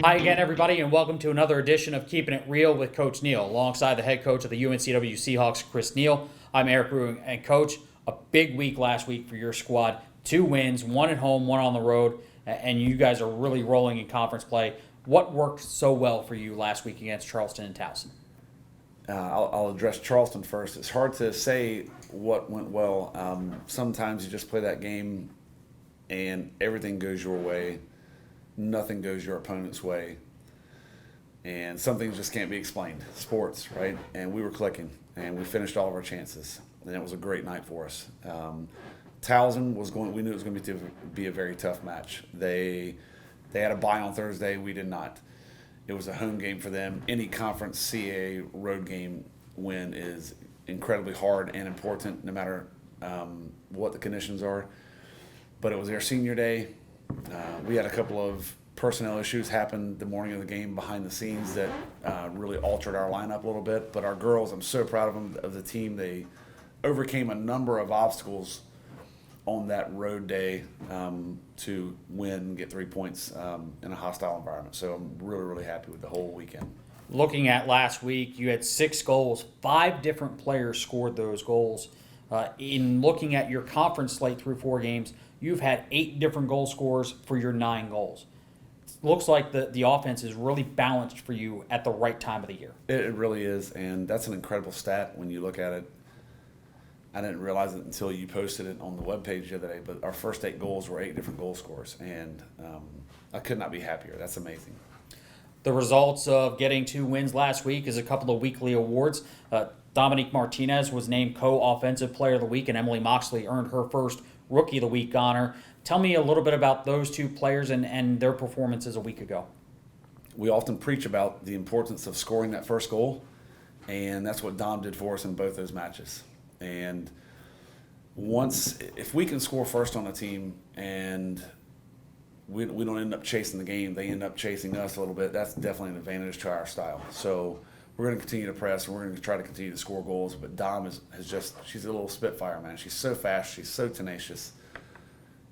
Hi again, everybody, and welcome to another edition of Keeping It Real with Coach Neal. Alongside the head coach of the UNCW Seahawks, Chris Neal, I'm Eric Ruing. And Coach, a big week last week for your squad. 2 wins, 1 at home, 1 on the road, and you guys are really rolling in conference play. What worked so well for you last week against Charleston and Towson? I'll address Charleston first. It's hard to say what went well. Sometimes you just play that game and everything goes your way. Nothing goes your opponent's way. And some things just can't be explained. Sports, right? And we were clicking, and we finished all of our chances. And it was a great night for us. Towson we knew it was going to be a very tough match. They had a bye on Thursday. We did not. It was a home game for them. Any conference CAA road game win is incredibly hard and important, no matter what the conditions are. But it was their senior day. We had a couple of personnel issues happen the morning of the game behind the scenes that really altered our lineup a little bit. But our girls, I'm so proud of them, of the team. They overcame a number of obstacles on that road day to win and get 3 points in a hostile environment. So I'm really, really happy with the whole weekend. Looking at last week, you had 6 goals. 5 different players scored those goals. In looking at your conference slate through 4 games, you've had 8 different goal scorers for your 9 goals. Looks like the offense is really balanced for you at the right time of the year. It really is, and that's an incredible stat when you look at it. I didn't realize it until you posted it on the webpage the other day, but our first 8 goals were 8 different goal scorers, and I could not be happier. That's amazing. The results of getting 2 wins last week is a couple of weekly awards. Dominique Martinez was named co-offensive player of the week, and Emily Moxley earned her first Rookie of the Week honor. Tell me a little bit about those 2 players and their performances a week ago. We often preach about the importance of scoring that first goal, and that's what Dom did for us in both those matches. And if we can score first on a team and we don't end up chasing the game, they end up chasing us a little bit, that's definitely an advantage to our style. So we're going to continue to press, and we're going to try to continue to score goals. But Dom she's a little spitfire, man. She's so fast, she's so tenacious.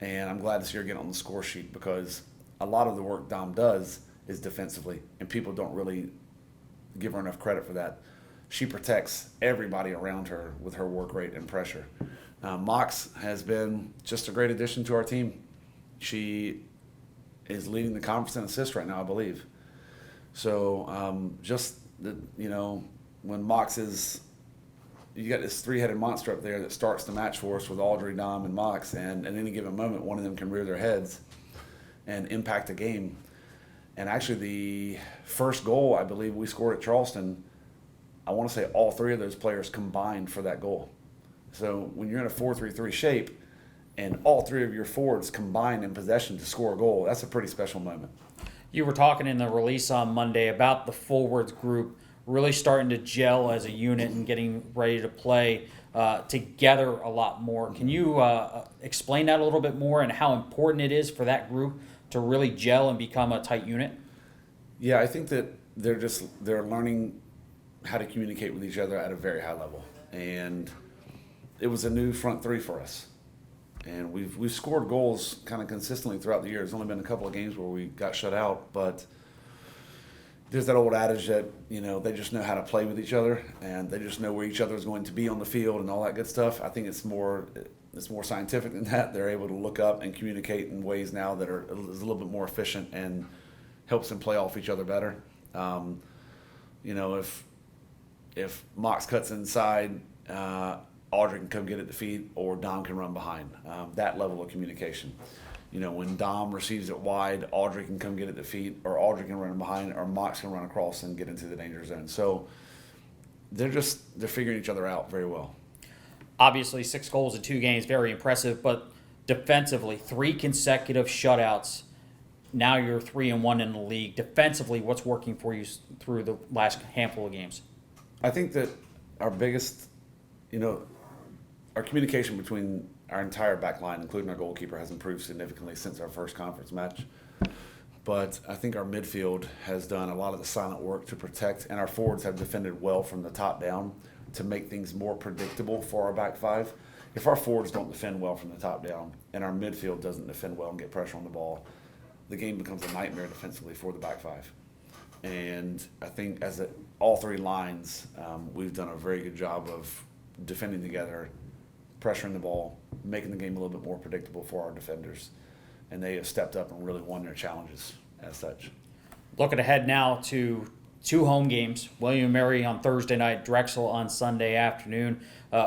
And I'm glad to see her get on the score sheet because a lot of the work Dom does is defensively, and people don't really give her enough credit for that. She protects everybody around her with her work rate and pressure. Mox has been just a great addition to our team. She is leading the conference in assists right now, I believe. So when Mox you got this 3-headed monster up there that starts the match for us with Audrey, Dom, and Mox, and at any given moment, one of them can rear their heads and impact the game. And actually, the first goal I believe we scored at Charleston, I want to say all 3 of those players combined for that goal. So when you're in a 4-3-3 shape and all 3 of your forwards combine in possession to score a goal, that's a pretty special moment. You were talking in the release on Monday about the forwards group really starting to gel as a unit and getting ready to play together a lot more. Can you explain that a little bit more and how important it is for that group to really gel and become a tight unit? Yeah, I think that they're learning how to communicate with each other at a very high level. And it was a new front 3 for us. And we've scored goals kind of consistently throughout the year. There's only been a couple of games where we got shut out, but there's that old adage that, they just know how to play with each other and they just know where each other is going to be on the field and all that good stuff. I think it's more scientific than that. They're able to look up and communicate in ways now that is a little bit more efficient and helps them play off each other better. If Mox cuts inside, Audrey can come get at the feet or Dom can run behind. That level of communication. When Dom receives it wide, Audrey can come get at the feet, or Audrey can run behind, or Mox can run across and get into the danger zone. So they're figuring each other out very well. Obviously, 6 goals in 2 games, very impressive, but defensively, 3 consecutive shutouts. Now you're 3-1 in the league. Defensively, what's working for you through the last handful of games? I think that our biggest, our communication between our entire back line, including our goalkeeper, has improved significantly since our first conference match. But I think our midfield has done a lot of the silent work to protect, and our forwards have defended well from the top down to make things more predictable for our back 5. If our forwards don't defend well from the top down and our midfield doesn't defend well and get pressure on the ball, the game becomes a nightmare defensively for the back five. And I think all three lines, we've done a very good job of defending together, pressuring the ball, making the game a little bit more predictable for our defenders. And they have stepped up and really won their challenges as such. Looking ahead now to 2 home games, William & Mary on Thursday night, Drexel on Sunday afternoon.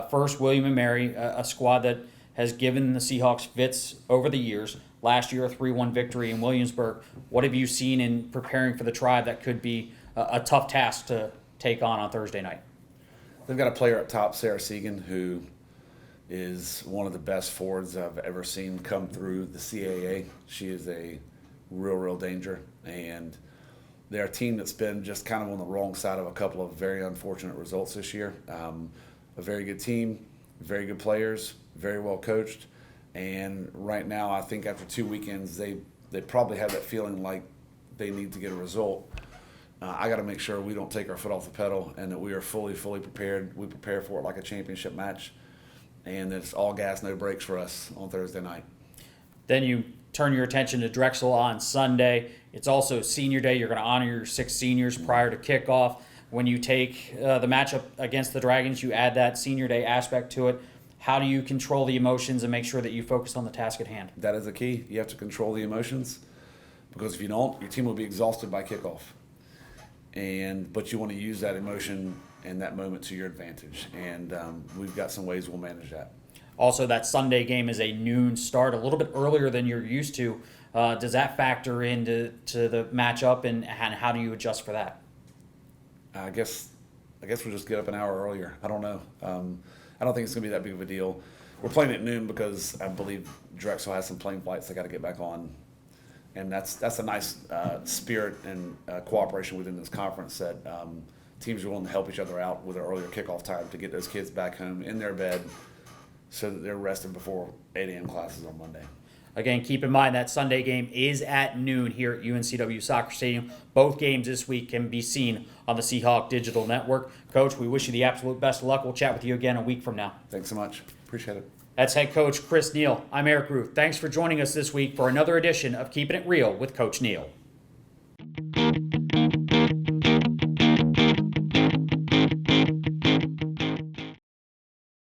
First, William & Mary, a squad that has given the Seahawks fits over the years. Last year, a 3-1 victory in Williamsburg. What have you seen in preparing for the Tribe that could be a tough task to take on Thursday night? They've got a player up top, Sarah Segan, who is one of the best forwards I've ever seen come through the CAA. She is a real danger. And they're a team that's been just kind of on the wrong side of a couple of very unfortunate results this year. A very good team, very good players, very well coached. And right now, I think after 2 weekends, they probably have that feeling like they need to get a result. I got to make sure we don't take our foot off the pedal and that we are fully prepared. We prepare for it like a championship match, and that it's all gas, no brakes for us on Thursday night. Then you turn your attention to Drexel on Sunday. It's also senior day. You're going to honor your 6 seniors prior to kickoff. When you take the matchup against the Dragons, you add that senior day aspect to it. How do you control the emotions and make sure that you focus on the task at hand? That is the key. You have to control the emotions, because if you don't, your team will be exhausted by kickoff. But you want to use that emotion and that moment to your advantage. And we've got some ways we'll manage that. Also, that Sunday game is a noon start, a little bit earlier than you're used to. Does that factor into the matchup, and how do you adjust for that? I guess we'll just get up an hour earlier. I don't know. I don't think it's going to be that big of a deal. We're playing at noon because I believe Drexel has some plane flights they got to get back on. And that's a nice spirit and cooperation within this conference that teams are willing to help each other out with an earlier kickoff time to get those kids back home in their bed so that they're rested before 8 a.m. classes on Monday. Again, keep in mind that Sunday game is at noon here at UNCW Soccer Stadium. Both games this week can be seen on the Seahawk Digital Network. Coach, we wish you the absolute best of luck. We'll chat with you again a week from now. Thanks so much. Appreciate it. That's head coach Chris Neal. I'm Eric Ruth. Thanks for joining us this week for another edition of Keeping It Real with Coach Neal.